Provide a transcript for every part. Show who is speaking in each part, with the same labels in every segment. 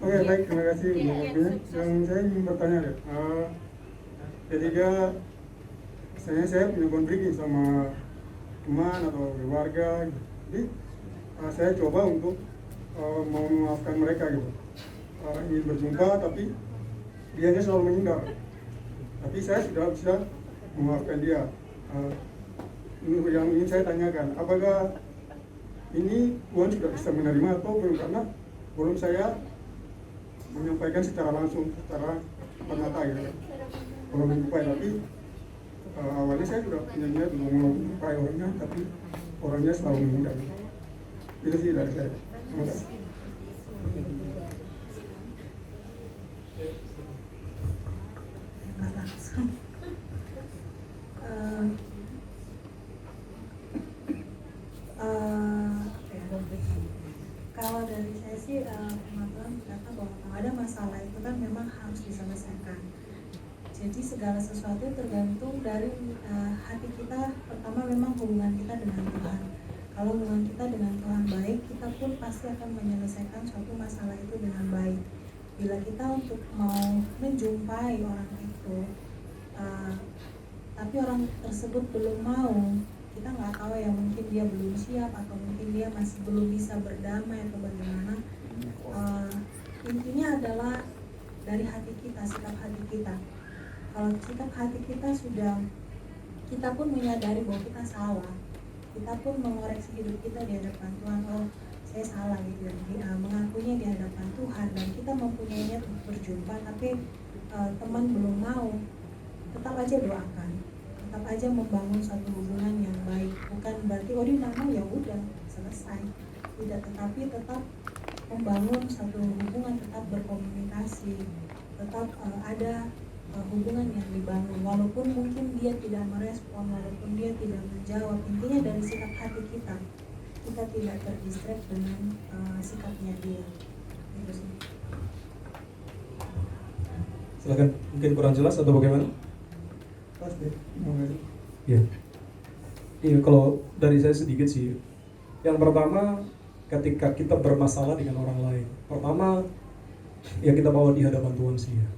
Speaker 1: Oke, baik, terima kasih untuk waktunya. Yang saya ingin bertanya deh, ketika saya punya konflik sama teman atau keluarga, gitu. Jadi saya coba untuk mau memaafkan mereka gitu. Ingin berjumpa tapi dianya selalu menghindar. Tapi saya sudah bisa memaafkan dia. Yang ingin saya tanyakan, apakah ini Tuhan sudah bisa menerima atau belum, karena belum saya menyampaikan secara langsung, secara depan mata gitu. Belum menjumpai, tapi awalnya saya sudah punya niat untuk menjumpai orangnya, tapi orangnya selalu menghindar. Itu sih dari saya. Terima kasih.
Speaker 2: Kalau dari saya sih, teman-teman berkata bahwa kalau ada masalah itu kan memang harus diselesaikan. Jadi segala sesuatu tergantung dari hati kita. Pertama memang hubungan kita dengan Tuhan. Kalau hubungan kita dengan Tuhan baik, kita pun pasti akan menyelesaikan suatu masalah itu dengan baik. Bila kita untuk mau menjumpai orang itu, tapi orang tersebut belum mau, kita nggak tahu ya, mungkin dia belum siap atau mungkin dia masih belum bisa berdamai atau bagaimana. Intinya adalah dari hati kita, sikap hati kita. Kalau sikap hati kita sudah, kita pun menyadari bahwa kita salah, kita pun mengoreksi hidup kita di hadapan Tuhan. Oh, saya salah gitu, mengakuinya di hadapan Tuhan, dan kita mempunyai niat untuk berjumpa, tapi teman belum mau, tetap aja doakan, tetap aja membangun satu hubungan yang baik. Bukan berarti oh dia nggak mau ya udah selesai, tidak, tetapi tetap membangun satu hubungan, tetap berkomunikasi, tetap ada hubungan yang dibangun, walaupun mungkin dia tidak merespon, walaupun dia tidak menjawab. Intinya dari sikap hati kita tidak terdistract dengan sikapnya dia. Itu sih.
Speaker 3: Silakan, mungkin kurang jelas atau bagaimana?
Speaker 1: Pasti.
Speaker 3: Ya. Iya, kalau dari saya sedikit sih. Yang pertama, ketika kita bermasalah dengan orang lain, pertama ya kita bawa di hadapan Tuhan sih ya.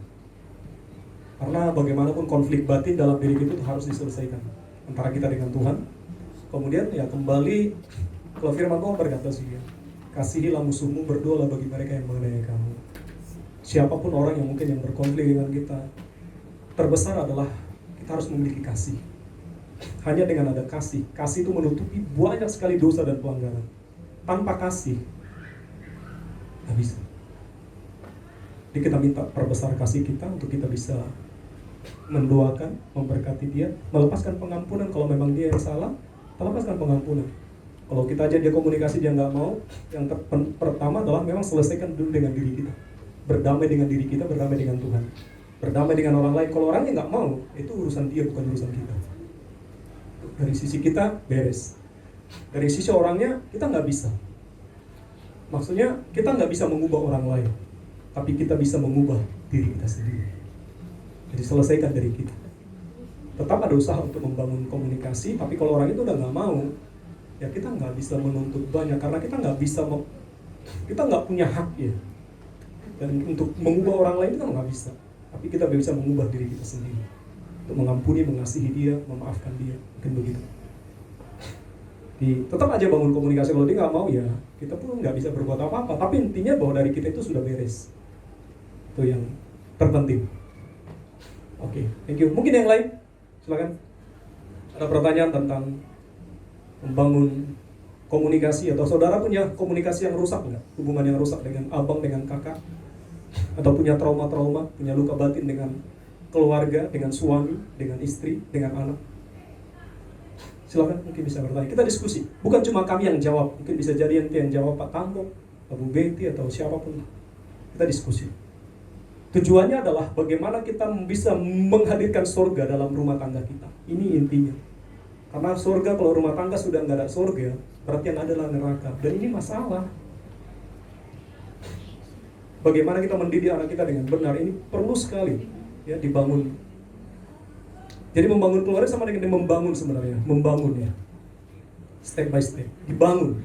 Speaker 3: Karena bagaimanapun konflik batin dalam diri kita itu harus diselesaikan antara kita dengan Tuhan. Kemudian ya kembali, kalau firman Tuhan berkata sih ya, kasihilah musuhmu, berdoalah bagi mereka yang menganiaya kamu. Siapapun orang yang mungkin yang berkonflik dengan kita, terbesar adalah kita harus memiliki kasih. Hanya dengan ada kasih itu menutupi banyak sekali dosa dan pelanggaran. Tanpa kasih nggak bisa. Jadi kita minta perbesar kasih kita untuk kita bisa mendoakan, memberkati dia, melepaskan pengampunan. Kalau memang dia yang salah, kita lepaskan pengampunan. Kalau kita aja dia komunikasi dia nggak mau, yang pertama adalah memang selesaikan dulu dengan diri kita, berdamai dengan diri kita, berdamai dengan Tuhan, berdamai dengan orang lain. Kalau orangnya nggak mau, itu urusan dia, bukan urusan kita. Dari sisi kita beres, dari sisi orangnya kita nggak bisa. Maksudnya kita nggak bisa mengubah orang lain, tapi kita bisa mengubah diri kita sendiri. Jadi selesaikan dari kita. Tetap ada usaha untuk membangun komunikasi, tapi kalau orang itu udah nggak mau, ya kita nggak bisa menuntut banyak, karena kita nggak bisa, kita nggak punya hak ya. Dan untuk mengubah orang lain kita nggak bisa, tapi kita bisa mengubah diri kita sendiri untuk mengampuni, mengasihi dia, memaafkan dia, mungkin begitu. Tetap aja bangun komunikasi. Kalau dia nggak mau ya kita pun nggak bisa berbuat apa-apa. Tapi intinya bahwa dari kita itu sudah beres. Itu yang terpenting. Oke, thank you. Mungkin yang lain, silakan. Ada pertanyaan tentang membangun komunikasi, atau saudara punya komunikasi yang rusak nggak? Hubungan yang rusak dengan abang, dengan kakak, atau punya trauma-trauma, punya luka batin dengan keluarga, dengan suami, dengan istri, dengan anak? Silakan, mungkin bisa bertanya. Kita diskusi. Bukan cuma kami yang jawab, mungkin bisa jadi yang jawab Pak Tambo, Ibu Betty, atau siapapun. Kita diskusi. Tujuannya adalah bagaimana kita bisa menghadirkan surga dalam rumah tangga kita. Ini intinya. Karena surga, kalau rumah tangga sudah nggak ada surga, berarti yang adalah neraka. Dan ini masalah. Bagaimana kita mendidik anak kita dengan benar, ini perlu sekali ya dibangun. Jadi membangun keluarga sama dengan membangun sebenarnya, membangun ya, step by step, dibangun.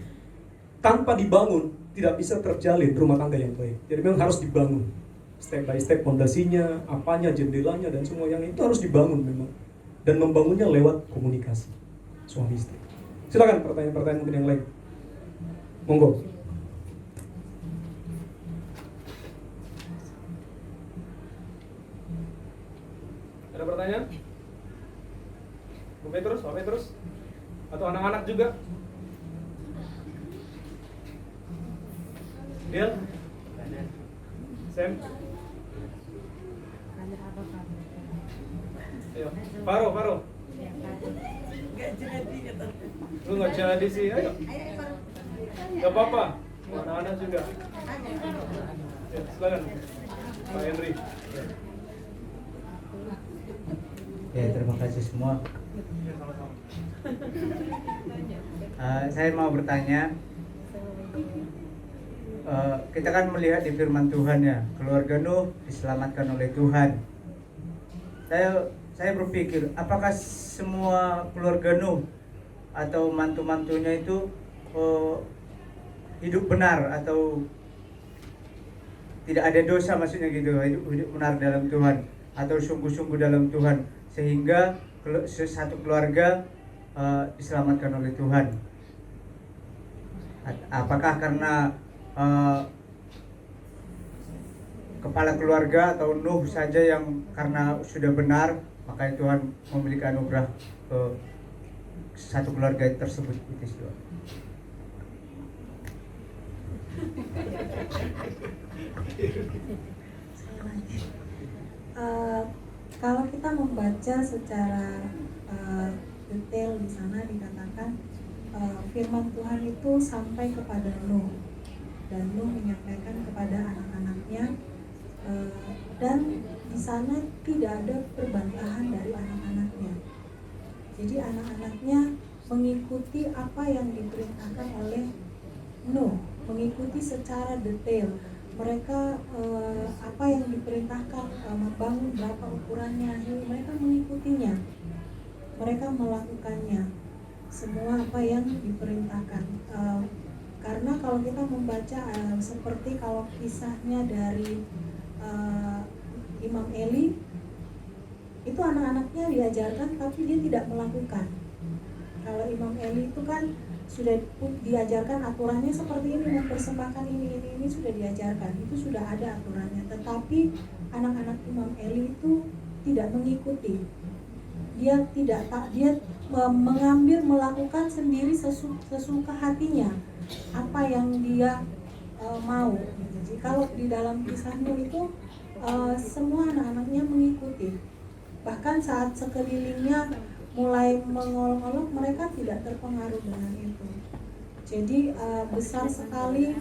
Speaker 3: tanpa dibangun tidak bisa terjalin rumah tangga yang baik. Jadi memang harus dibangun step by step, fondasinya, apanya, jendelanya dan semua yang itu harus dibangun memang. Dan membangunnya lewat komunikasi suami istri. Silakan pertanyaan-pertanyaan mungkin yang lain. Monggo. Ada pertanyaan? Bu Petrus, Pak Petrus? Atau anak-anak juga? Del? Sam? Ayo, Faro. Lu nggak jadi sih, ayo. Gak apa-apa, anak-anak juga. Ya, silakan, Pak Henry.
Speaker 4: Ya, terima kasih semua. Saya mau bertanya, kita kan melihat di firman Tuhan ya, keluarga Nuh diselamatkan oleh Tuhan. Saya berpikir, apakah semua keluarga Nuh atau mantu-mantunya itu hidup benar atau tidak ada dosa, maksudnya gitu, hidup benar dalam Tuhan atau sungguh-sungguh dalam Tuhan, sehingga satu keluarga diselamatkan oleh Tuhan. Apakah karena kepala keluarga atau Nuh saja yang karena sudah benar, maka Tuhan memberikan anugerah ke satu keluarga tersebut? Itu sih.
Speaker 2: Kalau kita membaca secara detail di sana dikatakan firman Tuhan itu sampai kepada Nuh, dan Nuh menyampaikan kepada anak-anaknya, dan di sana tidak ada perbantahan dari anak-anaknya. Jadi anak-anaknya mengikuti apa yang diperintahkan oleh Nuh, mengikuti secara detail. Mereka apa yang diperintahkan, membangun berapa ukurannya, mereka mengikutinya, mereka melakukannya, semua apa yang diperintahkan. Karena kalau kita membaca seperti kalau kisahnya dari Imam Eli, itu anak-anaknya diajarkan tapi dia tidak melakukan. Kalau Imam Eli itu kan sudah diajarkan aturannya seperti ini, mempersembahkan ini sudah diajarkan, itu sudah ada aturannya. Tetapi anak-anak Imam Eli itu tidak mengikuti. Dia mengambil, melakukan sendiri sesuka hatinya apa yang dia mau. Jadi kalau di dalam kisah Nuh itu semua anak-anaknya mengikuti. Bahkan saat sekelilingnya mulai mengolok-olok, mereka tidak terpengaruh dengan itu. Jadi besar sekali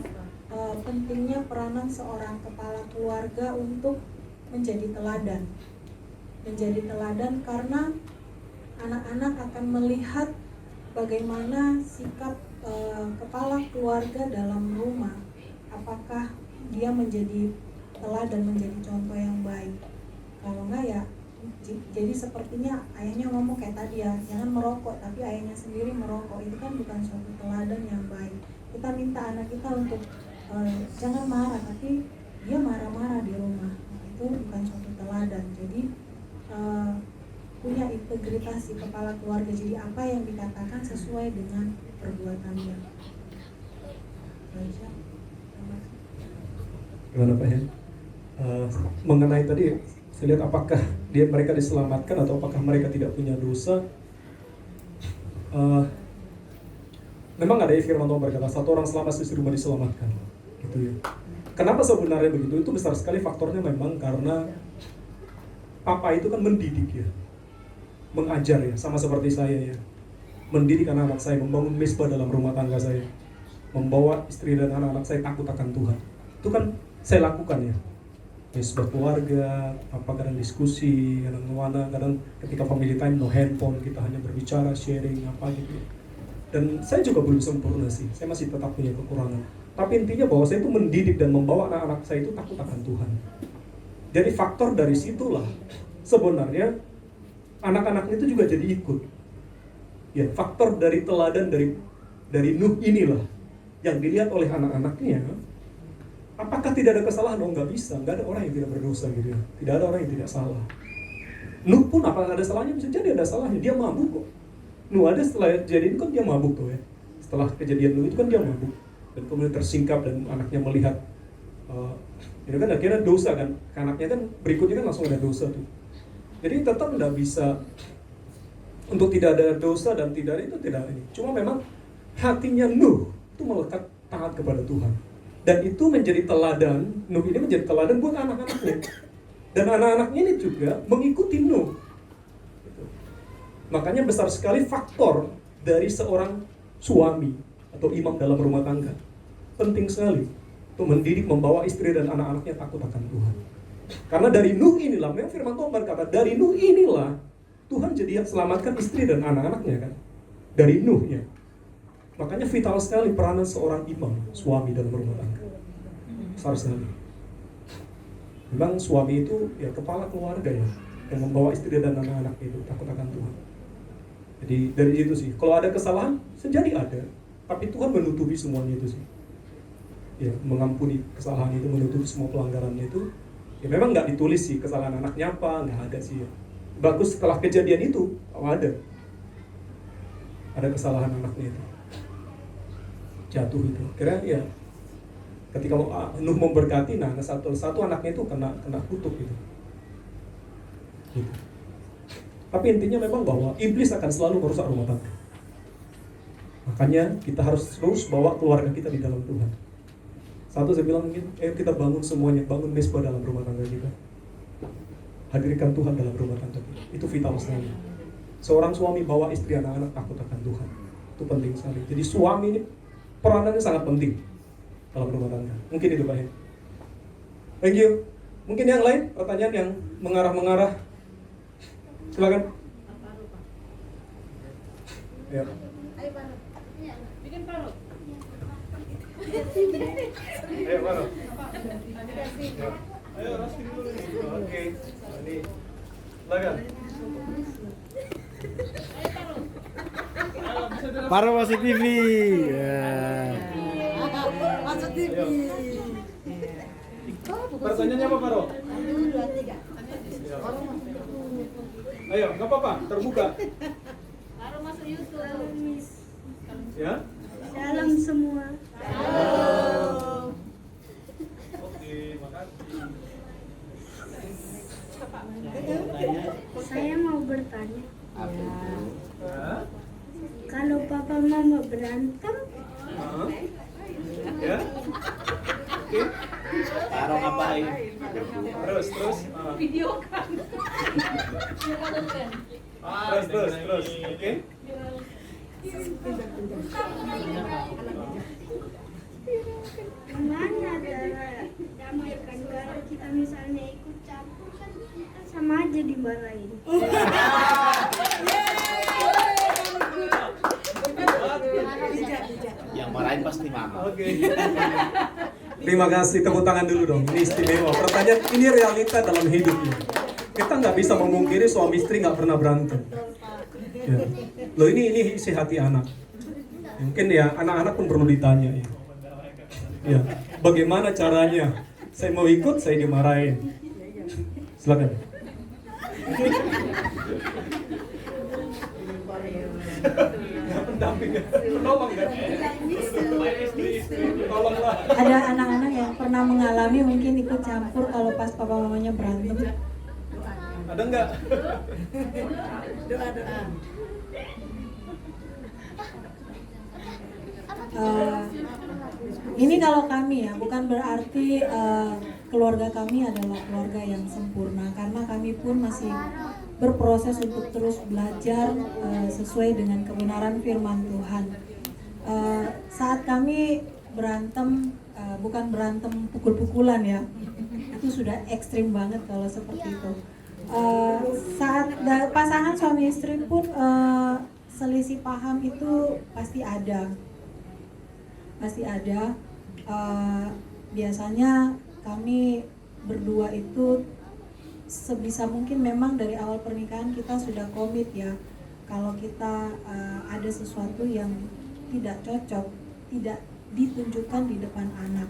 Speaker 2: pentingnya peranan seorang kepala keluarga untuk menjadi teladan. Menjadi teladan karena anak-anak akan melihat bagaimana sikap kepala keluarga dalam rumah. Apakah dia menjadi teladan, menjadi contoh yang baik. Kalau enggak ya, jadi sepertinya ayahnya ngomong kayak tadi ya, jangan merokok, tapi ayahnya sendiri merokok. Itu kan bukan suatu teladan yang baik. Kita minta anak kita untuk jangan marah, tapi dia marah-marah di rumah. Itu bukan suatu teladan. Jadi punya integritas di kepala keluarga. Jadi apa yang dikatakan sesuai dengan perbuatannya.
Speaker 3: Gimana Pak ya? Mengenai tadi, saya lihat apakah mereka diselamatkan atau apakah mereka tidak punya dosa. Memang ada firman Tuhan berkata, satu orang selamat seisi rumah diselamatkan, gitu ya. Kenapa sebenarnya begitu? Itu besar sekali faktornya memang karena papa itu kan mendidik ya, mengajar ya, sama seperti saya ya, mendidik anak-anak saya, membangun misbah dalam rumah tangga saya, membawa istri dan anak-anak saya takut akan Tuhan. Itu kan saya lakukan ya, misbah keluarga, kadang diskusi, kadang ketika family time no handphone, kita hanya berbicara, sharing apa gitu ya. Dan saya juga belum sempurna sih, saya masih tetap punya kekurangan. Tapi intinya bahwa saya itu mendidik dan membawa anak-anak saya itu takut akan Tuhan. Jadi faktor dari situlah sebenarnya anak-anak itu juga jadi ikut. Ya, faktor dari teladan dari Nuh inilah yang dilihat oleh anak-anaknya, apakah tidak ada kesalahan? Oh, nggak bisa, nggak ada orang yang tidak berdosa gitu ya. Tidak ada orang yang tidak salah. Nuh pun apakah ada salahnya? Bisa jadi ada salahnya, dia mabuk kok. Nuh ada setelah kejadian itu kan dia mabuk tuh ya. Setelah kejadian Nuh itu kan dia mabuk. Dan kemudian tersingkap dan anaknya melihat itu kan akhirnya dosa kan. Anaknya kan berikutnya kan langsung ada dosa tuh. Jadi tetap nggak bisa untuk tidak ada dosa dan tidak ada itu tidak ini. Cuma memang hatinya Nuh itu melekat taat kepada Tuhan. Dan itu menjadi teladan, Nuh ini menjadi teladan buat anak-anaknya. Dan anak-anaknya ini juga mengikuti Nuh. Gitu. Makanya besar sekali faktor dari seorang suami atau imam dalam rumah tangga. Penting sekali untuk mendidik, membawa istri dan anak-anaknya takut akan Tuhan. Karena dari Nuh inilah, memang firman Tuhan berkata, dari Nuh inilah Tuhan jadi selamatkan istri dan anak-anaknya kan. Dari Nuh ya. Makanya vital sekali peranan seorang imam, suami dalam rumah tangga. Besar sekali. Memang suami itu ya kepala keluarga ya, yang membawa istri dan anak-anak itu takut akan Tuhan. Jadi dari itu sih, kalau ada kesalahan, sejadi ada. Tapi Tuhan menutupi semuanya itu sih. Ya, mengampuni kesalahan itu, menutupi semua pelanggarannya itu. Ya memang nggak ditulis sih kesalahan anaknya apa, nggak ada sih ya. Bagus setelah kejadian itu, ada kesalahan anaknya itu. Jatuh itu. Kira ya ketika Nuh memberkati, nah satu anaknya itu kena kutuk gitu. Gitu. Tapi intinya memang bahwa iblis akan selalu merusak rumah tangga. Makanya kita harus terus bawa keluarga kita di dalam Tuhan. Satu saya bilang mungkin, kita bangun semuanya, bangun mesbah dalam rumah tangga kita. Hadirkan Tuhan dalam rumah tangga kita. Itu vital sekali. Seorang suami bawa istri anak-anak takut akan Tuhan. Itu penting sekali. Jadi suami ini peranannya sangat penting dalam rumah tangga. Mungkin itu Pak. Thank you. Mungkin yang lain pertanyaan yang mengarah-mengarah. Silakan. Ya.
Speaker 5: Ayo Parut. Bikin Parut.
Speaker 3: Ayo Parut.
Speaker 5: Ayo
Speaker 3: Rasti dulu nih. Oke. Ini. Silakan.
Speaker 6: Parut masuk TV. Ya.
Speaker 5: Masuk TV.
Speaker 3: Pertanyaannya apa Parut?
Speaker 5: 1, 2, 3.
Speaker 3: Ayo, nggak apa-apa, terbuka.
Speaker 5: Baru masuk YouTube.
Speaker 3: Ya.
Speaker 7: Salam semua.
Speaker 3: Oke, makasih.
Speaker 7: Saya mau bertanya.
Speaker 3: Ya.
Speaker 7: Kalau papa mama berantem,
Speaker 3: Ya. Oke.
Speaker 6: Taruh ngapain?
Speaker 3: Terus.
Speaker 5: Video kan.
Speaker 3: Terus. Oke.
Speaker 7: gimana cara damaikan kalau kita misalnya ikut campur kan kita sama aja dimarahin.
Speaker 6: Yang marahin pasti mama.
Speaker 3: Oke. Terima kasih, tepuk tangan dulu dong. Ini istimewa. Pertanyaan ini realita dalam hidup ini. Kita nggak bisa memungkiri suami istri nggak pernah berantem. Ya. Loh ini isi hati anak. Mungkin ya anak-anak pun perlu ditanya ya. Ya, bagaimana caranya? Saya mau ikut, saya dimarahin. Silakan.
Speaker 2: Ada anak-anak yang pernah mengalami mungkin ikut campur kalau pas papa mamanya berantem.
Speaker 3: Ada nggak?
Speaker 5: Doa.
Speaker 2: Ini kalau kami ya, bukan berarti keluarga kami adalah keluarga yang sempurna, karena kami pun masih berproses untuk terus belajar sesuai dengan kebenaran firman Tuhan. Saat kami berantem, bukan berantem pukul-pukulan ya, itu sudah ekstrim banget kalau seperti itu. Saat pasangan suami istri pun selisih paham itu pasti ada. Biasanya kami berdua itu sebisa mungkin memang dari awal pernikahan kita sudah komit ya, kalau kita ada sesuatu yang tidak cocok, tidak ditunjukkan di depan anak.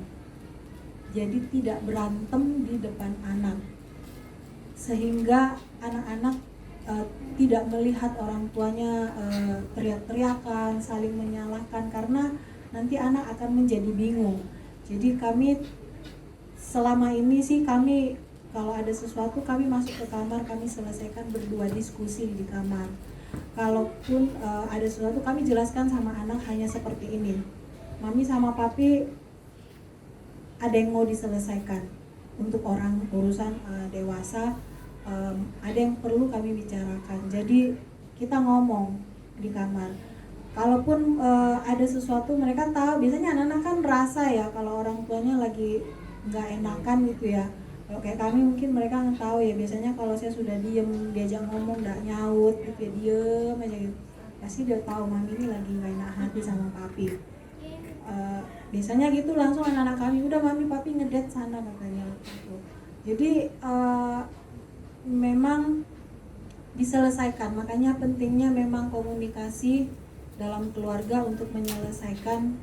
Speaker 2: Jadi tidak berantem di depan anak, sehingga anak-anak tidak melihat orang tuanya teriak-teriakan, saling menyalahkan, karena nanti anak akan menjadi bingung. Jadi kami selama ini sih, kami kalau ada sesuatu kami masuk ke kamar, kami selesaikan berdua, diskusi di kamar. Kalaupun ada sesuatu kami jelaskan sama anak hanya seperti ini, mami sama papi ada yang mau diselesaikan. Untuk urusan dewasa, ada yang perlu kami bicarakan. Jadi kita ngomong di kamar. Kalaupun ada sesuatu, mereka tahu. Biasanya anak-anak kan rasa ya kalau orang tuanya lagi nggak enakan gitu ya. Kalau kayak kami mungkin mereka nggak tahu ya. Biasanya kalau saya sudah diem, diajak ngomong nggak nyaut gitu ya, diem aja gitu, pasti dia tahu mami ini lagi nggak enak hati sama papi. Biasanya gitu langsung anak-anak kami, udah mami papi ngedet sana katanya gitu. Jadi memang diselesaikan. Makanya pentingnya memang komunikasi dalam keluarga untuk menyelesaikan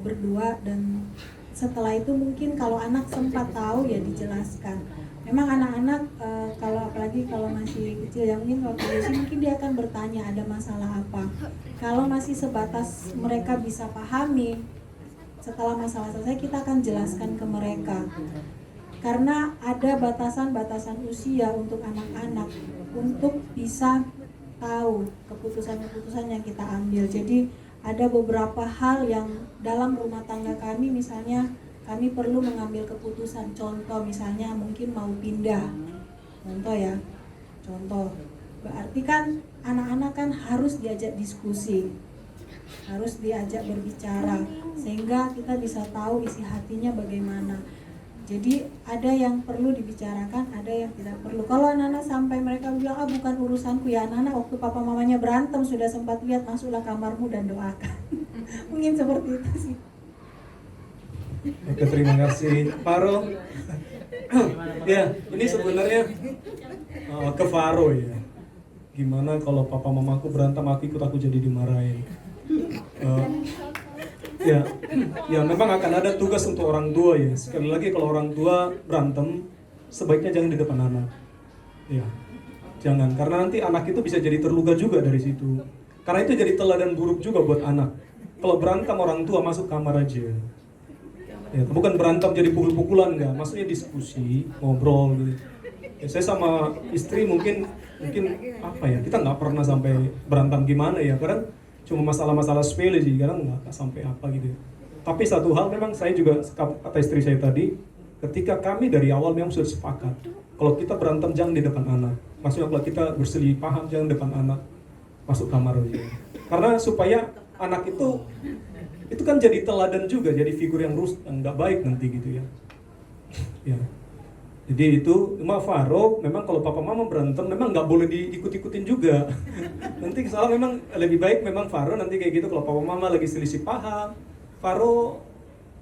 Speaker 2: berdua, dan setelah itu mungkin kalau anak sempat tahu ya dijelaskan. Memang anak-anak kalau apalagi kalau masih kecil ya, mungkin waktu usia mungkin dia akan bertanya ada masalah apa. Kalau masih sebatas mereka bisa pahami, setelah masalah selesai kita akan jelaskan ke mereka. Karena ada batasan-batasan usia untuk anak-anak untuk bisa tahu keputusan-keputusan yang kita ambil. Jadi ada beberapa hal yang dalam rumah tangga kami, misalnya kami perlu mengambil keputusan. Contoh misalnya mungkin mau pindah, contoh ya, contoh berarti kan anak-anak kan harus diajak diskusi, harus diajak berbicara, sehingga kita bisa tahu isi hatinya bagaimana. Jadi ada yang perlu dibicarakan, ada yang tidak perlu. Kalau anak-anak sampai mereka bilang, bukan urusanku ya, anak-anak waktu papa mamanya berantem sudah sempat lihat, masuklah kamarmu dan doakan. Mungkin seperti itu sih.
Speaker 3: Oke, terima kasih Faro. Ya, ini sebenarnya ke Faro ya. Gimana kalau papa mamaku berantem, aku ikut, aku jadi dimarahin. Ya memang akan ada tugas untuk orang tua ya. Sekali lagi kalau orang tua berantem, sebaiknya jangan di depan anak. Ya, jangan, karena nanti anak itu bisa jadi terluka juga dari situ. Karena itu jadi teladan buruk juga buat anak. Kalau berantem orang tua masuk kamar aja. Ya, bukan berantem jadi pukul-pukulan, enggak. Maksudnya diskusi, ngobrol gitu. Ya, saya sama istri mungkin apa ya, kita nggak pernah sampai berantem gimana ya, kadang cuma masalah-masalah sepele sih, kadang nggak sampai apa gitu. Tapi satu hal memang saya juga, kata istri saya tadi, ketika kami dari awal memang sudah sepakat, kalau kita berantem jangan di depan anak. Maksudnya kalau kita berselisih paham jangan depan anak, masuk kamar aja. Karena supaya anak itu kan jadi teladan juga, jadi figur yang nggak baik nanti gitu ya. Ya. Jadi itu, cuma Faro, memang kalau papa mama berantem memang nggak boleh diikut-ikutin juga. Nanti salah, memang lebih baik memang Faro nanti kayak gitu, kalau papa mama lagi selisih paham, Faro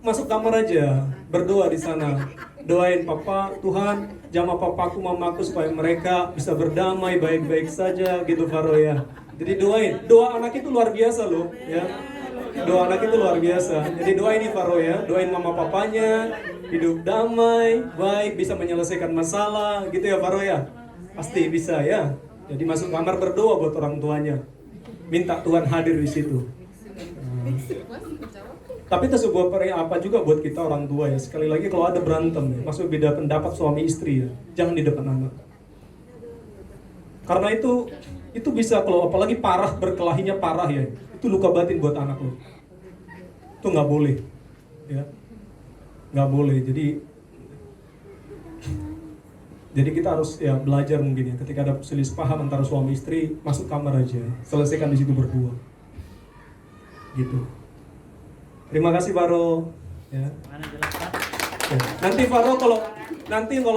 Speaker 3: masuk kamar aja, berdoa di sana, doain papa, Tuhan jamah papaku mamaku supaya mereka bisa berdamai baik-baik saja gitu Faro ya. Jadi doa anak itu luar biasa loh ya. Doa anak itu luar biasa. Jadi doain nih Faro ya, doain mama papanya hidup damai, baik, bisa menyelesaikan masalah gitu ya Faro ya. Pasti bisa ya. Jadi masuk kamar berdoa buat orang tuanya. Minta Tuhan hadir di situ. Tapi itu sebuah apa juga buat kita orang tua ya. Sekali lagi kalau ada berantem, maksud beda pendapat suami istri ya, jangan di depan anak. Karena itu bisa, kalau apalagi parah, berkelahinya parah ya, itu luka batin buat anak lo. Itu nggak boleh, ya, nggak boleh. Jadi kita harus ya belajar mungkin ya, ketika ada selisih paham antara suami istri, masuk kamar aja, selesaikan di situ berdua, gitu. Terima kasih Faro. Ya. Ya. Nanti Faro kalau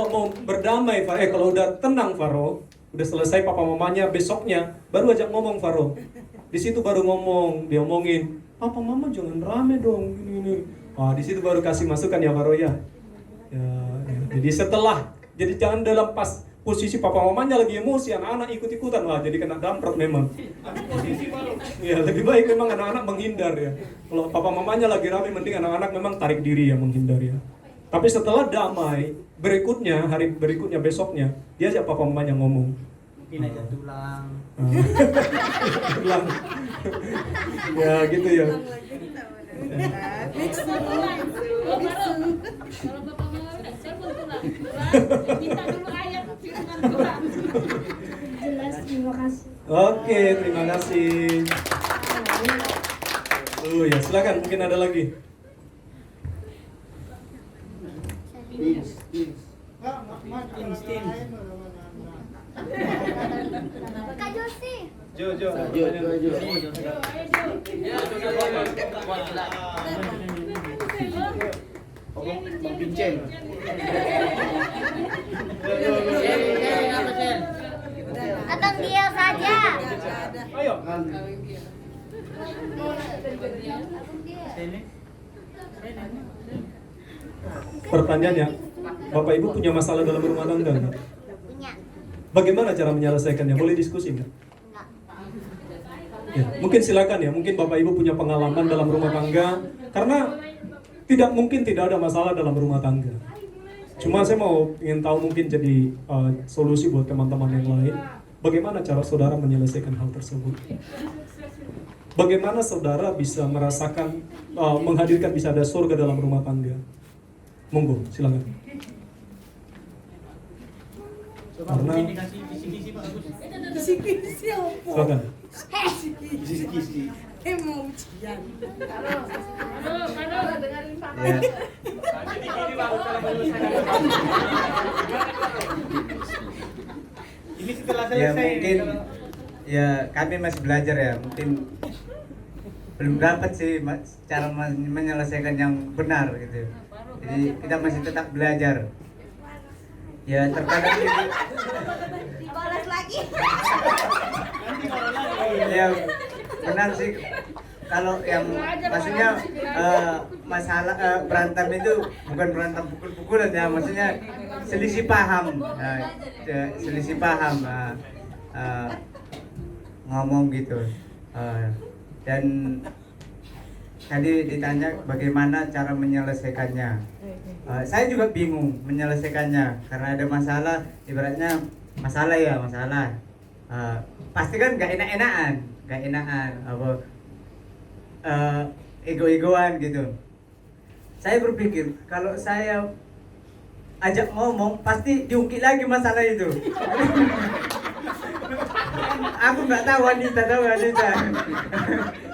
Speaker 3: mau berdamai, kalau udah tenang Faro, udah selesai papa mamanya, besoknya baru ajak ngomong Faro. Di situ baru ngomong, dia omongin, papa mama jangan rame dong, gini. Di situ baru kasih masukan ya Faro ya. Ya. Jadi jadi jangan dalam pas posisi papa mamanya lagi emosi, anak-anak ikut-ikutan, jadi kena dampret memang. Ya, lebih baik memang anak-anak menghindar ya. Kalau papa mamanya lagi rame, mending anak-anak memang tarik diri ya, menghindar ya. Tapi setelah damai, berikutnya, hari berikutnya, besoknya, dia ajak papa mamanya ngomong.
Speaker 4: Mungkin aja tulang.
Speaker 3: Tulang. Ya gitu ya.
Speaker 5: Kalau bapak mau saya pun tulang. Minta dulu ayat firman Tuhan.
Speaker 7: Jelas, terima kasih.
Speaker 3: Oke, terima kasih. Ya silakan, mungkin ada lagi.
Speaker 7: Kak Josi.
Speaker 4: Jo.
Speaker 7: Atau dia saja.
Speaker 3: Ayo. Pertanyaannya, Bapak Ibu punya masalah dalam rumah tangga nggak?
Speaker 7: Punya.
Speaker 3: Bagaimana cara menyelesaikannya? Boleh diskusi nggak?
Speaker 7: Enggak.
Speaker 3: Ya, mungkin silakan ya. Mungkin Bapak Ibu punya pengalaman dalam rumah tangga, karena tidak mungkin tidak ada masalah dalam rumah tangga. Cuma saya ingin tahu mungkin jadi solusi buat teman-teman yang lain. Bagaimana cara saudara menyelesaikan hal tersebut? Bagaimana saudara bisa merasakan menghadirkan bisa ada surga dalam rumah tangga? Monggo, silakan. Karena
Speaker 5: Kisi-kisi apa?
Speaker 3: silakan.
Speaker 5: Mau ujian. Karo dengerin Papa.
Speaker 4: Ya.
Speaker 6: Ini setelah
Speaker 4: Ya mungkin ya kami masih belajar ya, mungkin belum dapat sih cara menyelesaikan yang benar gitu. Jadi kita masih tetap belajar. Ya terkadang gitu.
Speaker 5: Dibalas lagi.
Speaker 4: Ya benar sih, kalau yang maksudnya masalah berantem itu bukan berantem pukul-pukulan ya, maksudnya selisih paham. Selisih paham ngomong gitu. Dan tadi ditanya bagaimana cara menyelesaikannya. Saya juga bingung menyelesaikannya karena ada masalah, ibaratnya masalah. Pasti kan nggak enak-enakan apa ego-egoan gitu. Saya berpikir kalau saya ajak ngomong pasti diungkit lagi masalah itu. Aku nggak tahu wanita.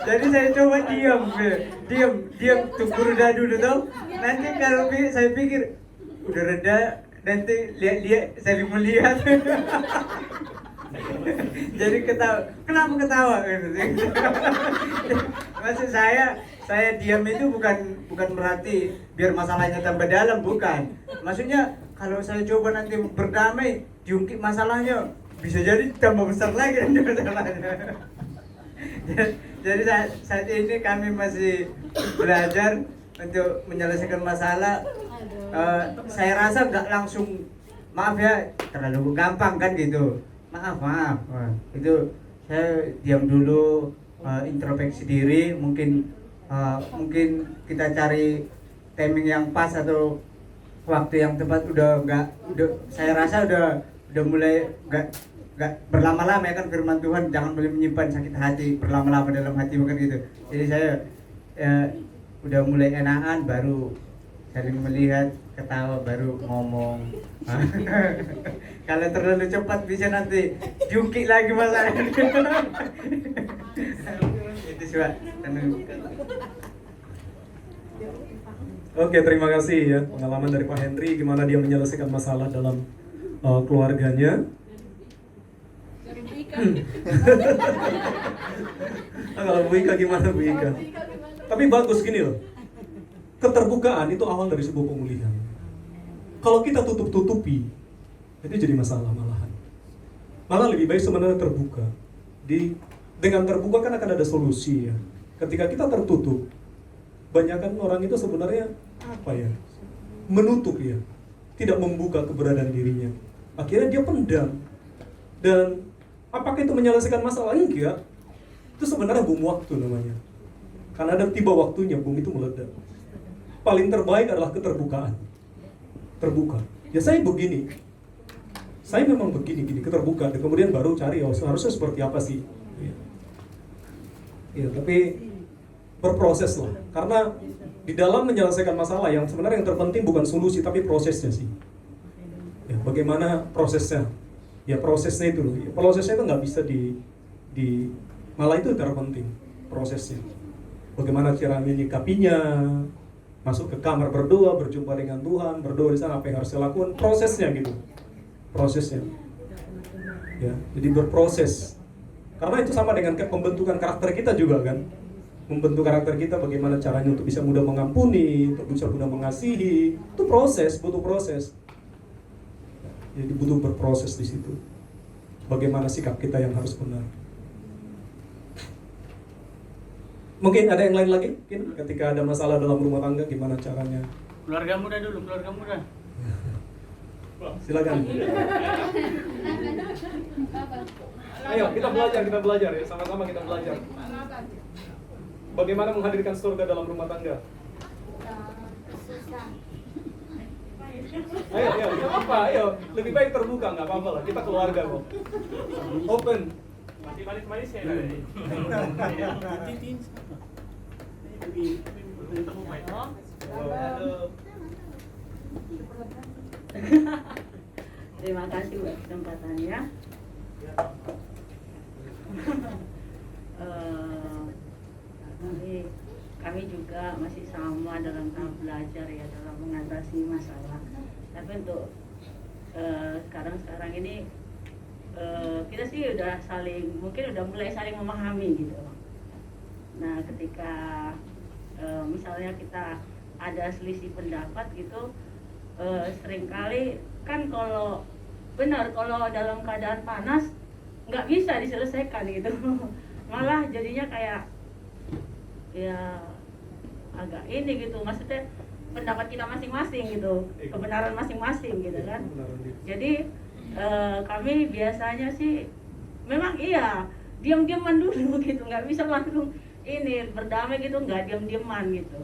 Speaker 4: Jadi saya coba diam tunggu reda dulu tau. Nanti kalau saya pikir udah reda, nanti lihat saling melihat. Jadi kenapa ketawa? Maksud saya diam itu bukan berarti biar masalahnya tambah dalam, bukan. Maksudnya kalau saya coba nanti berdamai, diungkit masalahnya, bisa jadi tambah besar lagi nanti masalahnya. Jadi saat ini kami masih belajar untuk menyelesaikan masalah. Saya rasa nggak langsung, maaf ya, terlalu gampang kan gitu. Maaf. Itu saya diam dulu, introspeksi diri, mungkin kita cari timing yang pas atau waktu yang tepat. Saya rasa udah mulai nggak berlama-lama ya kan, firman Tuhan jangan boleh menyimpan sakit hati berlama-lama dalam hati, bukan gitu. Jadi saya udah mulai enakan, baru saling melihat, ketawa, baru ngomong. Kalau terlalu cepat bisa nanti diungkit lagi masalahnya. Itu sih Pak.
Speaker 3: Oke, terima kasih ya pengalaman dari Pak Henry, gimana dia menyelesaikan masalah dalam keluarganya. Kalau Bu Ika gimana Bu Ika? Tapi bagus gini loh, keterbukaan itu awal dari sebuah pemulihan. Kalau kita tutup-tutupi, itu jadi masalah malahan. Malah lebih baik sebenarnya terbuka. Dengan terbuka kan akan ada solusi ya. Ketika kita tertutup, banyakkan orang itu sebenarnya menutup ya, tidak membuka keberadaan dirinya. Akhirnya dia pendam. Dan apakah itu menyelesaikan masalah? Enggak. Itu sebenarnya bom waktu namanya. Karena ada tiba waktunya bom itu meledak. Paling terbaik adalah keterbukaan. Terbuka. Ya saya begini. Saya memang begini keterbuka. Dan kemudian baru cari, oh seharusnya seperti apa sih. Ya, tapi berproses lah. Karena di dalam menyelesaikan masalah yang sebenarnya yang terpenting bukan solusi tapi prosesnya sih. Ya, bagaimana prosesnya? Ya prosesnya itu loh. Ya, prosesnya itu nggak bisa malah itu terpenting prosesnya. Bagaimana cara menyikapinya? Masuk ke kamar berdoa, berjumpa dengan Tuhan, berdoa di sana apa yang harus saya lakukan, prosesnya gitu. Prosesnya. Ya, jadi berproses. Karena itu sama dengan pembentukan karakter kita juga kan. Membentuk karakter kita bagaimana caranya untuk bisa mudah mengampuni, untuk bisa mudah mengasihi. Itu proses, butuh proses. Jadi butuh berproses di situ. Bagaimana sikap kita yang harus benar. Mungkin ada yang lain lagi? Mungkin ketika ada masalah dalam rumah tangga gimana caranya?
Speaker 6: Keluarga muda dulu, keluarga muda.
Speaker 3: Silakan. Ayo kita belajar ya, sama-sama kita belajar. Bagaimana menghadirkan surga dalam rumah tangga? Ayo, nggak apa-apa, ayo. Lebih baik terbuka, nggak apa-apa lah. Kita keluarga kok. Open. Masih manis ya.
Speaker 8: Terima kasih buat kesempatannya. Kami juga masih sama dalam tahap belajar ya dalam mengatasi masalah. Tapi untuk sekarang ini kita sih udah mulai saling memahami gitu. Nah ketika misalnya kita ada selisih pendapat gitu, seringkali kan kalau dalam keadaan panas nggak bisa diselesaikan gitu, malah jadinya kayak ya agak ini gitu, maksudnya pendapat kita masing-masing gitu, kebenaran masing-masing gitu kan. Jadi kami biasanya sih memang iya diam-diaman dulu gitu, nggak bisa langsung ini berdamai gitu, nggak diam-diaman gitu.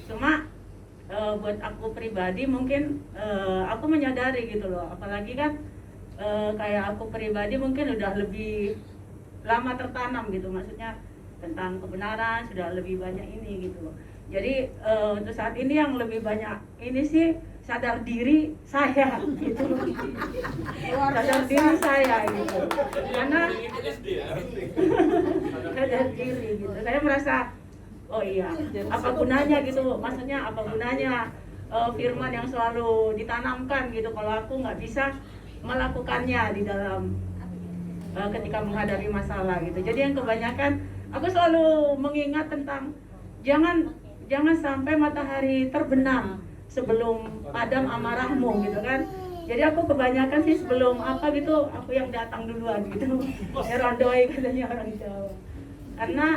Speaker 8: Cuma buat aku pribadi mungkin aku menyadari gitu loh, apalagi kan kayak aku pribadi mungkin udah lebih lama tertanam gitu, maksudnya tentang kebenaran sudah lebih banyak ini gitu loh. Jadi untuk saat ini yang lebih banyak ini sih sadar diri saya gitu, sadar diri saya gitu, karena sadar diri gitu, saya merasa oh iya apa gunanya gitu, maksudnya apa gunanya firman yang selalu ditanamkan gitu kalau aku nggak bisa melakukannya di dalam ketika menghadapi masalah gitu. Jadi yang kebanyakan aku selalu mengingat tentang jangan sampai matahari terbenam sebelum padam amarahmu gitu kan. Jadi aku kebanyakan sih sebelum apa gitu aku yang datang duluan gitu. Erondoi katanya orang Jawa. Karena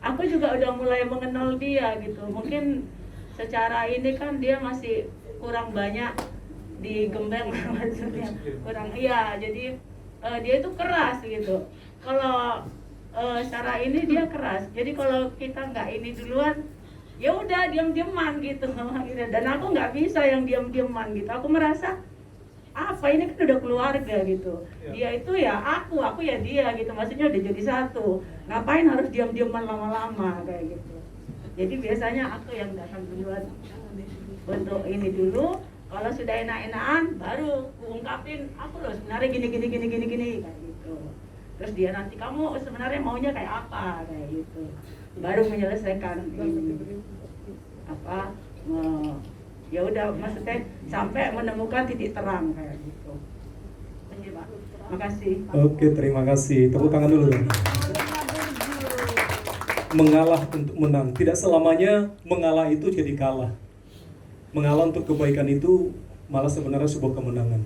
Speaker 8: aku juga udah mulai mengenal dia gitu. Mungkin secara ini kan dia masih kurang banyak digembeng maksudnya. Kurang iya, jadi dia itu keras gitu. Kalau secara ini dia keras. Jadi kalau kita nggak ini duluan, ya udah diam-diaman gitu. Dan aku nggak bisa yang diam-diaman gitu. Aku merasa apa ini kan udah keluarga gitu. Dia itu ya aku ya dia gitu. Maksudnya udah jadi satu. Ngapain harus diam-diaman lama-lama kayak gitu. Jadi biasanya aku yang datang duluan untuk ini dulu. Kalau sudah enak-enakan baru ungkapin aku loh sebenarnya gini kayak gitu. Terus dia nanti kamu sebenarnya maunya kayak apa kayak gitu. Baru menyelesaikan ini apa ya udah maksudnya sampai menemukan titik terang kayak gitu. Pak. Makasih.
Speaker 3: Oke, terima kasih. Tepuk tangan dulu dong. Mengalah untuk menang. Tidak selamanya mengalah itu jadi kalah. Mengalah untuk kebaikan itu malah sebenarnya sebuah kemenangan.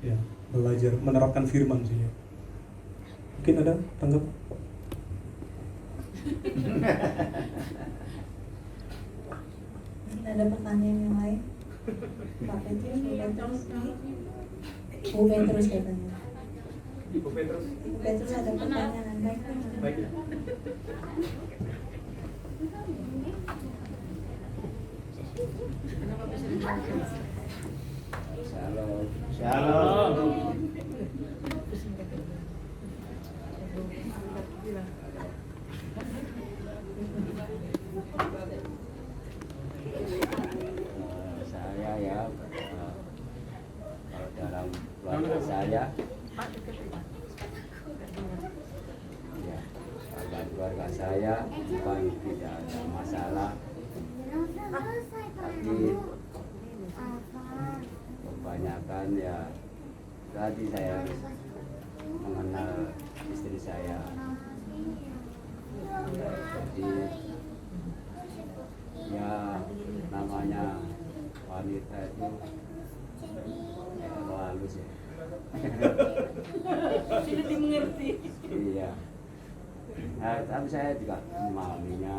Speaker 3: Ya, belajar menerapkan firman sih. Ya. Mungkin ada tanggapan?
Speaker 2: Mungkin ada pertanyaan yang lain? Pak Petrus, Bu Petrus katanya.
Speaker 3: Bu Petrus.
Speaker 2: Bu Petrus ada pertanyaan.
Speaker 3: Baik ya.
Speaker 9: Shalom.
Speaker 6: Shalom.
Speaker 9: Saya ya, kalau dalam keluarga saya, ya, dalam keluarga saya bukan tidak ada masalah, tapi kebanyakan ya tadi saya harus mengenal istri saya. Jadi ya namanya wanita itu ya halus ya.
Speaker 8: Sulit dimengerti.
Speaker 9: Iya. Nah, tapi saya juga memahaminya.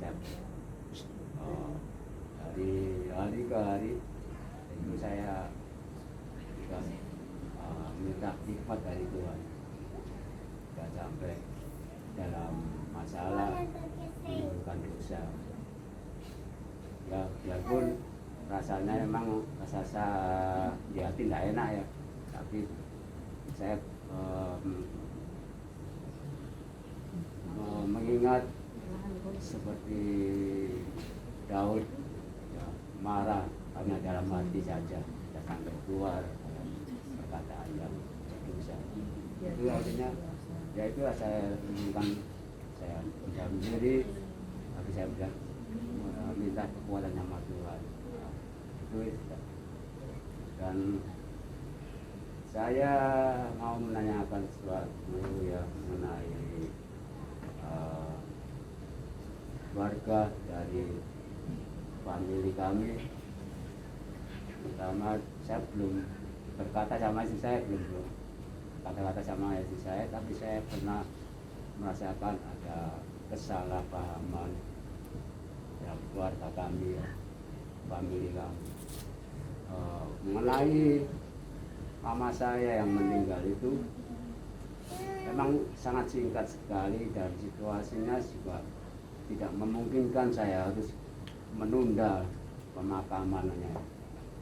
Speaker 9: Saya, dari hari ke hari itu saya juga minta hikmat dari Tuhan. Tidak sampai dalam masalah menimbulkan dosa. Ya, biarpun rasanya memang rasa di hati tidak enak ya, tapi saya mengingat seperti Daud ya, marah hanya dalam hati saja, tidak sampai keluar perkataan yang dosa. Itu artinya ya itu saya inginkan, saya menjauh diri, tapi saya bilang minta kekuatan sama Tuhan. Itu dan saya mau menanyakan sesuatu ya mengenai keluarga dari famili kami. Pertama saya belum berkata sama istri saya, belum kata-kata sama istri saya, tapi saya pernah merasakan ada kesalahpahaman dalam keluarga kami, famili kami, mengenai mama saya yang meninggal itu. Memang sangat singkat sekali dan situasinya juga tidak memungkinkan saya harus menunda pemakamannya,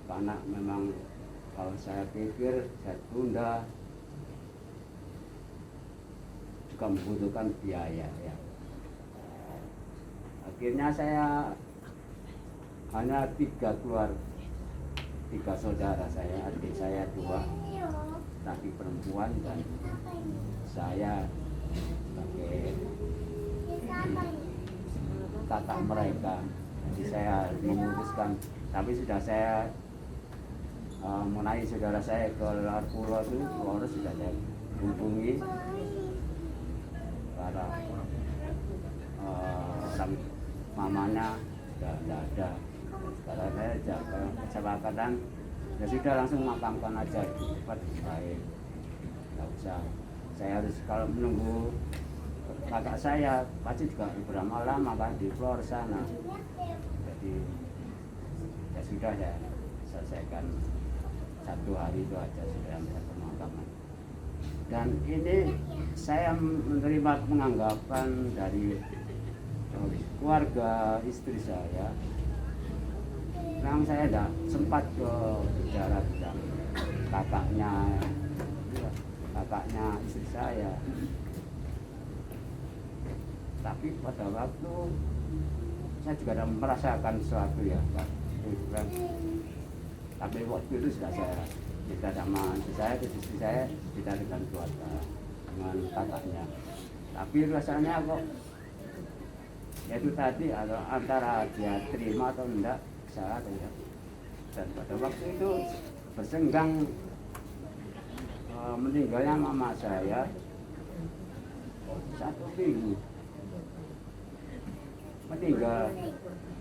Speaker 9: karena memang kalau saya pikir saya tunda juga membutuhkan biaya ya. Akhirnya saya hanya 3 saudara saya, adik saya 2 laki perempuan dan saya sebagai kakak mereka. Jadi saya memutuskan, tapi sudah saya mengenai saudara saya ke luar pulau itu, harus sudah saya hubungi karena mamanya sudah tidak ada. Karena saya jaga kesepakatan, ya sudah langsung makamkan aja di tempat baik, nggak usah. Saya harus kalau menunggu kakak saya pasti juga berapa lama kan di Flor sana. Jadi ya sudah ya selesaikan 1 hari itu aja sudah bisa pemakaman. Dan ini saya menerima penganggapan dari keluarga istri saya. Memang saya tidak sempat bicara tentang kakaknya istri saya. Tapi pada waktu saya juga ada merasakan sesuatu ya Pak. Tapi waktu itu sudah saya cerita sama istri saya cerita dengan keluarga, dengan kakaknya. Tapi rasanya kok ya itu tadi antara dia terima atau enggak, salah atau enggak. Dan pada waktu itu bersenggang meninggalnya mama saya 1 minggu. Meninggal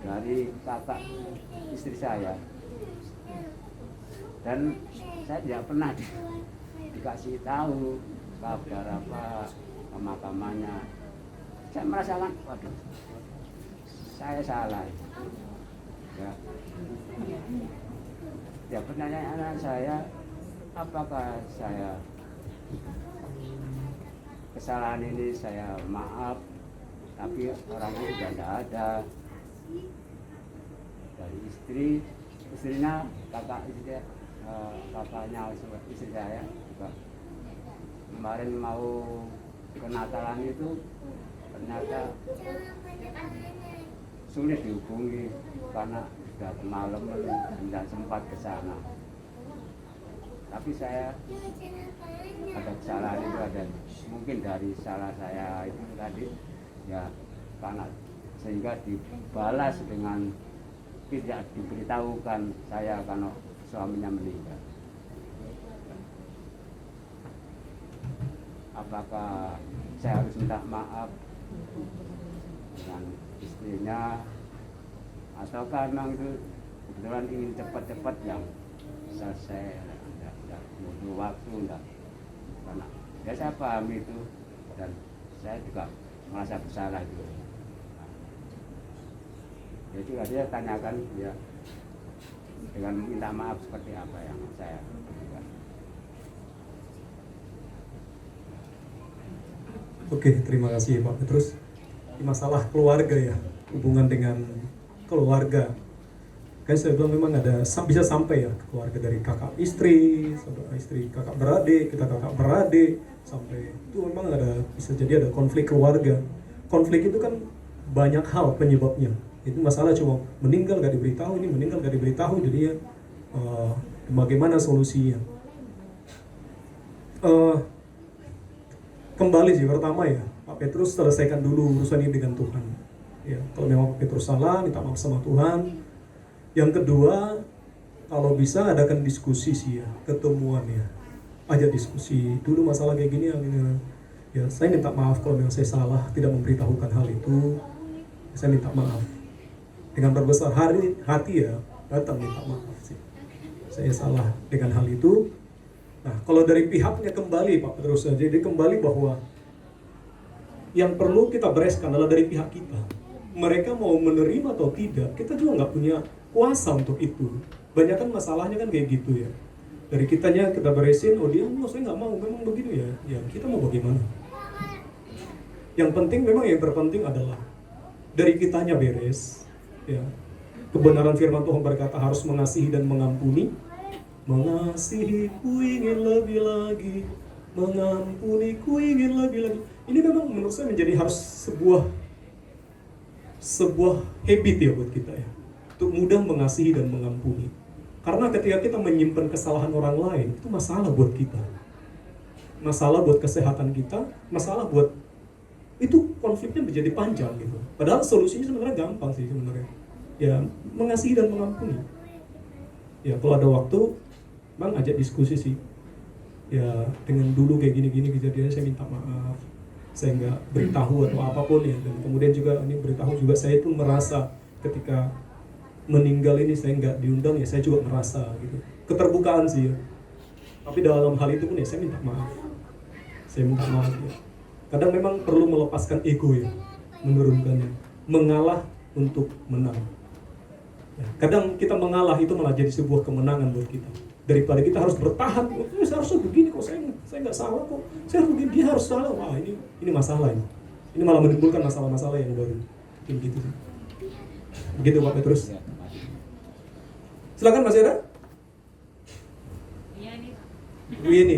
Speaker 9: dari kakak istri saya, dan saya tidak pernah dikasih tahu kabar apa pemakamannya. Saya merasakan, waduh, saya salah ya. Ya pertanyaan saya, apakah saya kesalahan ini saya maaf, tapi orangnya sudah tidak ada. Dari istrinya, kakaknya istri saya juga kemarin mau ke Natalan itu ternyata sulit dihubungi karena sudah malam dan tidak sempat ke sana. Tapi saya ada kesalahan itu, ada mungkin dari salah saya itu tadi ya, karena sehingga dibalas dengan tidak diberitahukan saya karena suaminya meninggal. Apakah saya harus minta maaf dengan istrinya, ataukah memang itu kebetulan ingin cepat-cepat yang selesai, tidak butuh waktu, enggak. Karena ya saya paham itu dan saya juga merasa bersalah juga. Jadi dia tanyakan ya dengan minta maaf seperti apa yang saya lakukan.
Speaker 3: Oke, terima kasih Pak Petrus. Masalah keluarga ya, hubungan dengan keluarga. Kan saya bilang memang ada bisa sampai ya keluarga dari kakak istri, saudara istri kakak beradik, kita kakak beradik, sampai itu memang ada, bisa jadi ada konflik keluarga. Konflik itu kan banyak hal penyebabnya. Itu masalah cuma meninggal gak diberitahu, ini meninggal gak diberitahu, jadi ya bagaimana solusinya? Kembali sih pertama ya, Pak Petrus selesaikan dulu urusan ini dengan Tuhan. Ya, kalau memang Pak Petrus salah, minta maaf sama Tuhan. Yang kedua, kalau bisa adakan diskusi sih ya, ketemuan ya, ajak diskusi dulu masalah kayak gini ya, saya minta maaf kalau memang saya salah tidak memberitahukan hal itu, saya minta maaf. Dengan berbesar hati ya, datang minta maaf sih. Saya salah dengan hal itu. Nah, kalau dari pihaknya kembali Pak Petrus, jadi kembali bahwa yang perlu kita bereskan adalah dari pihak kita. Mereka mau menerima atau tidak, kita juga nggak punya kuasa untuk itu. Banyak kan masalahnya kan kayak gitu ya. Dari kitanya kita beresin, oh dia, saya nggak mau, memang begitu ya. Ya kita mau bagaimana? Yang penting memang yang terpenting adalah dari kitanya beres. Ya, kebenaran firman Tuhan berkata harus mengasihi dan mengampuni. Mengasihi ku ingin lebih lagi, mengampuni ku ingin lebih lagi. Ini memang menurut saya menjadi harus sebuah habit ya buat kita ya, untuk mudah mengasihi dan mengampuni. Karena ketika kita menyimpan kesalahan orang lain, itu masalah buat kita, masalah buat kesehatan kita, masalah buat itu, konfliknya menjadi panjang gitu. Padahal solusinya sebenarnya gampang sih sebenarnya. Ya, mengasihi dan mengampuni. Ya, kalau ada waktu, Bang ajak diskusi sih. Ya, dengan dulu kayak gini-gini kejadiannya, saya minta maaf. Saya nggak beritahu atau apapun ya. Dan kemudian juga ini beritahu juga, saya pun merasa ketika meninggal ini saya nggak diundang ya, saya juga merasa gitu. Keterbukaan sih ya. Tapi dalam hal itu pun ya saya minta maaf. Saya minta maaf ya. Kadang memang perlu melepaskan ego ya, menurunkannya, mengalah untuk menang. Ya, kadang kita mengalah itu malah jadi sebuah kemenangan buat kita. Daripada kita harus bertahan, saya harusnya begini kok, saya nggak salah kok, saya harus begini, dia harus salah. Wah ini masalah ini. Ini malah menimbulkan masalah-masalah yang baru. Begitu sih. Begitu Pak Petrus. Silakan Mas Era.
Speaker 5: Iya nih.
Speaker 3: Ini.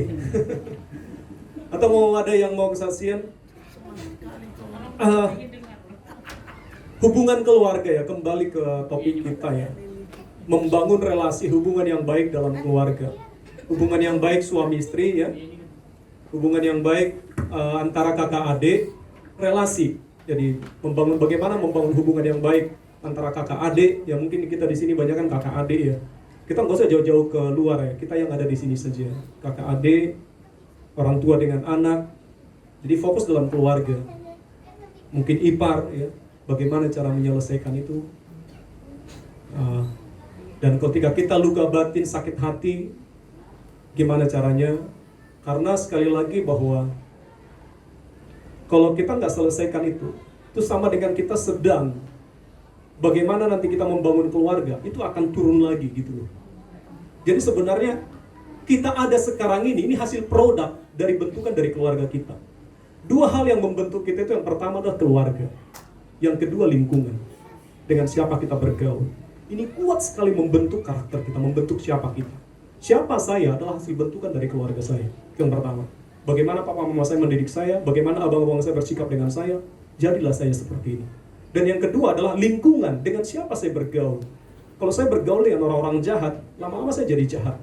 Speaker 3: Atau mau ada yang mau kesaksian? Hubungan keluarga ya, kembali ke topik kita ya. Membangun relasi hubungan yang baik dalam keluarga. Hubungan yang baik suami istri ya. Hubungan yang baik antara kakak adik, relasi. Jadi bagaimana membangun hubungan yang baik antara kakak adik. Ya mungkin kita di sini banyak kan kakak adik ya. Kita nggak usah jauh-jauh ke luar ya. Kita yang ada di sini saja. Kakak adik, orang tua dengan anak. Jadi fokus dalam keluarga. Mungkin ipar ya. Bagaimana cara menyelesaikan itu? Dan ketika kita luka batin, sakit hati, gimana caranya? Karena sekali lagi bahwa kalau kita nggak selesaikan itu sama dengan kita sedang bagaimana nanti kita membangun keluarga, itu akan turun lagi gitu loh. Jadi sebenarnya kita ada sekarang ini hasil produk dari bentukan dari keluarga kita. Dua hal yang membentuk kita itu, yang pertama adalah keluarga, yang kedua lingkungan, dengan siapa kita bergaul. Ini kuat sekali membentuk karakter kita, membentuk siapa kita. Siapa saya adalah hasil bentukan dari keluarga saya. Itu yang pertama. Bagaimana papa mama saya mendidik saya, bagaimana abang-abang saya bersikap dengan saya, jadilah saya seperti ini. Dan yang kedua adalah lingkungan, dengan siapa saya bergaul. Kalau saya bergaul dengan orang-orang jahat, lama-lama saya jadi jahat.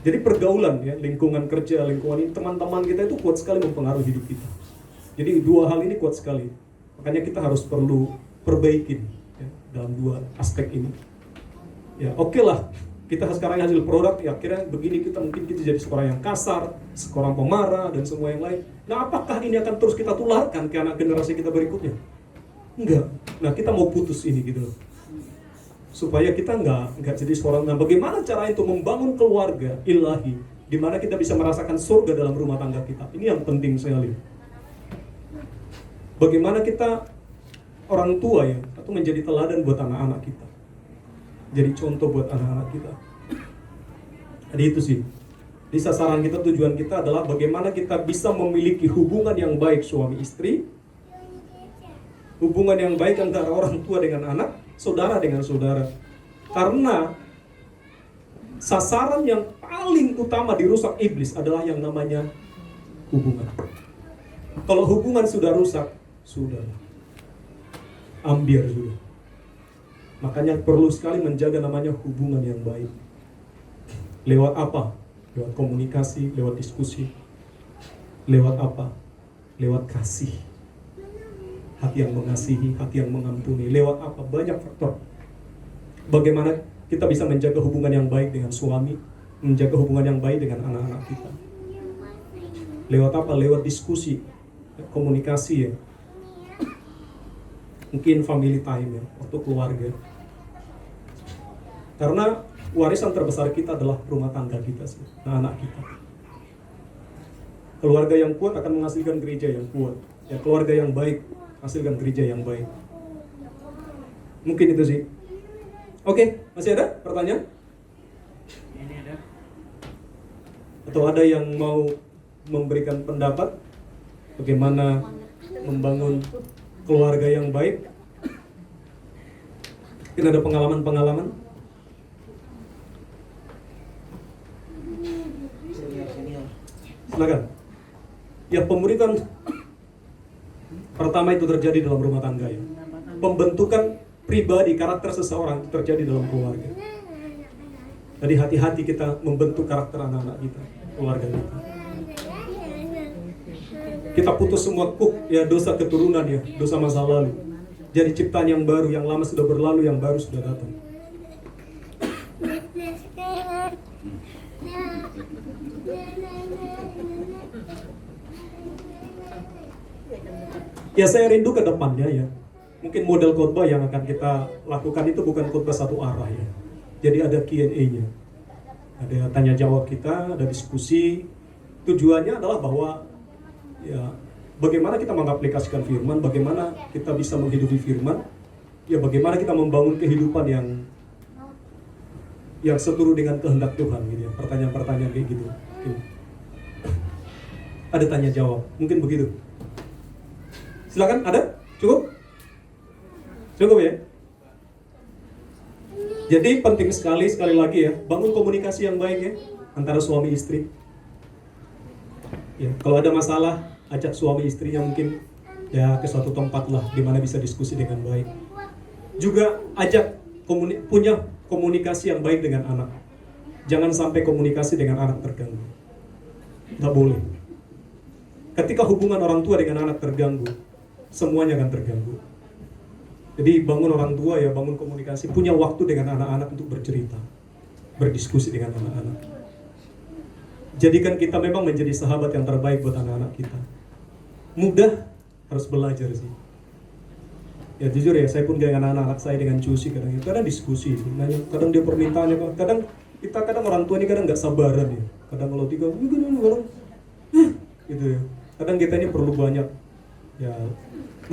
Speaker 3: Jadi pergaulan, ya, lingkungan kerja, lingkungan ini, teman-teman kita itu kuat sekali mempengaruhi hidup kita. Jadi dua hal ini kuat sekali. Makanya kita harus perlu perbaikin, ya, dalam dua aspek ini. Ya, oke lah, kita sekarang hasil produk, ya akhirnya begini, mungkin kita jadi seorang yang kasar, seorang pemarah, dan semua yang lain. Nah, apakah ini akan terus kita tularkan ke anak generasi kita berikutnya? Enggak. Nah, kita mau putus ini gitu loh. Supaya kita nggak jadi seorang. Nah, bagaimana cara itu membangun keluarga ilahi, di mana kita bisa merasakan surga dalam rumah tangga kita? Ini yang penting sekali. Bagaimana kita orang tua, ya, atau menjadi teladan buat anak-anak kita, jadi contoh buat anak-anak kita. Jadi itu sih. Di sasaran kita, tujuan kita adalah bagaimana kita bisa memiliki hubungan yang baik suami istri, hubungan yang baik antara orang tua dengan anak, saudara dengan saudara. Karena sasaran yang paling utama dirusak iblis adalah yang namanya hubungan. Kalau hubungan sudah rusak, sudah ambiar sudah. Makanya perlu sekali menjaga namanya hubungan yang baik. Lewat apa? Lewat komunikasi, lewat diskusi. Lewat apa? Lewat kasih. Hati yang mengasihi, hati yang mengampuni. Lewat apa? Banyak faktor. Bagaimana kita bisa menjaga hubungan yang baik dengan suami, menjaga hubungan yang baik dengan anak-anak kita. Lewat apa? Lewat diskusi, komunikasi, ya. Mungkin family time, ya, waktu keluarga. Karena warisan terbesar kita adalah rumah tangga kita sih, anak kita. Keluarga yang kuat akan menghasilkan gereja yang kuat. Ya, keluarga yang baik hasilkan gereja yang baik. Mungkin itu sih. Oke, masih ada pertanyaan?
Speaker 6: Ini ada.
Speaker 3: Atau ada yang mau memberikan pendapat bagaimana membangun keluarga yang baik? Mungkin ada pengalaman-pengalaman? Silakan. Ya, pemuritan pertama itu terjadi dalam rumah tangga, ya. Pembentukan pribadi, karakter seseorang terjadi dalam keluarga. Jadi hati-hati kita membentuk karakter anak-anak kita, keluarga kita. Kita putus semua dosa keturunan, ya, dosa masa lalu. Jadi ciptaan yang baru, yang lama sudah berlalu, yang baru sudah datang. Ya, saya rindu ke depannya, ya. Mungkin model khotbah yang akan kita lakukan itu bukan khotbah satu arah, ya. Jadi ada Q&A-nya. Ada tanya jawab kita, ada diskusi. Tujuannya adalah bahwa, ya, bagaimana kita mengaplikasikan firman, bagaimana kita bisa menghidupi firman, ya, bagaimana kita membangun kehidupan yang seturut dengan kehendak Tuhan, gitu, ya. Pertanyaan-pertanyaan kayak gitu. Oke. Ada tanya jawab, mungkin begitu. Silakan, ada? Cukup? Cukup, ya? Jadi penting sekali lagi, ya, bangun komunikasi yang baik, ya, antara suami istri. Ya, kalau ada masalah, ajak suami istrinya mungkin, ya, ke suatu tempat lah di mana bisa diskusi dengan baik. Juga ajak punya komunikasi yang baik dengan anak. Jangan sampai komunikasi dengan anak terganggu. Nggak boleh. Ketika hubungan orang tua dengan anak terganggu, semuanya akan terganggu. Jadi bangun orang tua, ya, bangun komunikasi, punya waktu dengan anak-anak untuk bercerita, berdiskusi dengan anak-anak. Jadikan kita memang menjadi sahabat yang terbaik buat anak-anak kita. Mudah, harus belajar sih. Ya jujur, ya, saya pun dengan anak-anak saya, dengan Cusi kadang diskusi, kadang dia permintaannya, kadang orang tua ini kadang nggak sabaran, ya. Kadang kalau tiga, gitu, ya. Kadang kita ini perlu banyak, ya,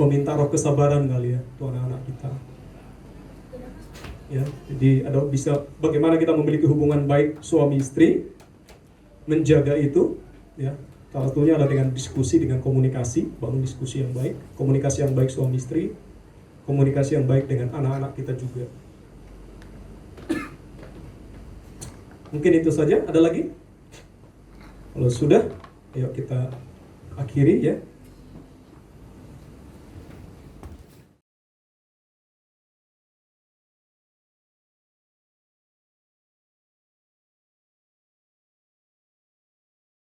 Speaker 3: meminta roh kesabaran kali, ya, untuk anak-anak kita. Ya, jadi ada bisa bagaimana kita memiliki hubungan baik suami istri, menjaga itu, ya. Salah satunya adalah dengan diskusi, dengan komunikasi, bangun diskusi yang baik, komunikasi yang baik suami istri, komunikasi yang baik dengan anak-anak kita juga. Mungkin itu saja. Ada lagi? Kalau sudah, ayo kita akhiri ya.